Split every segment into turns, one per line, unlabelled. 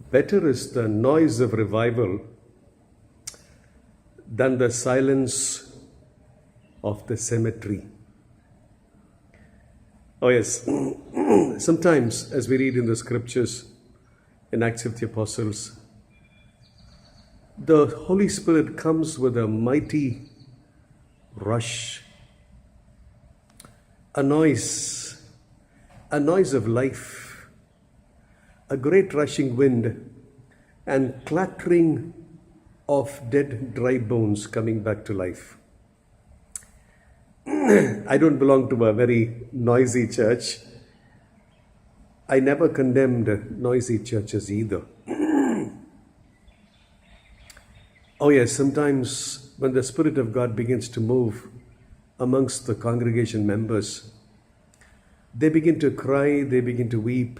Better is the noise of revival than the silence of the cemetery. Oh, yes. Sometimes, as we read in the scriptures, in Acts of the Apostles, the Holy Spirit comes with a mighty rush, a noise of life, a great rushing wind, and clattering of dead, dry bones coming back to life. I don't belong to a very noisy church. I never condemned noisy churches either. Oh yes, sometimes when the Spirit of God begins to move amongst the congregation members, they begin to cry, they begin to weep.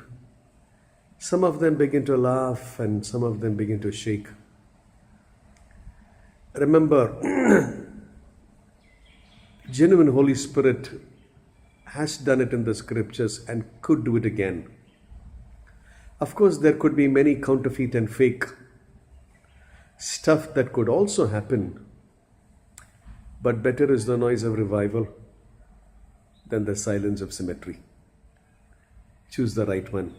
Some of them begin to laugh and some of them begin to shake. Remember, genuine Holy Spirit has done it in the scriptures and could do it again. Of course, there could be many counterfeit and fake stuff that could also happen. But better is the noise of revival than the silence of cemetery. Choose the right one.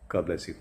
God bless you.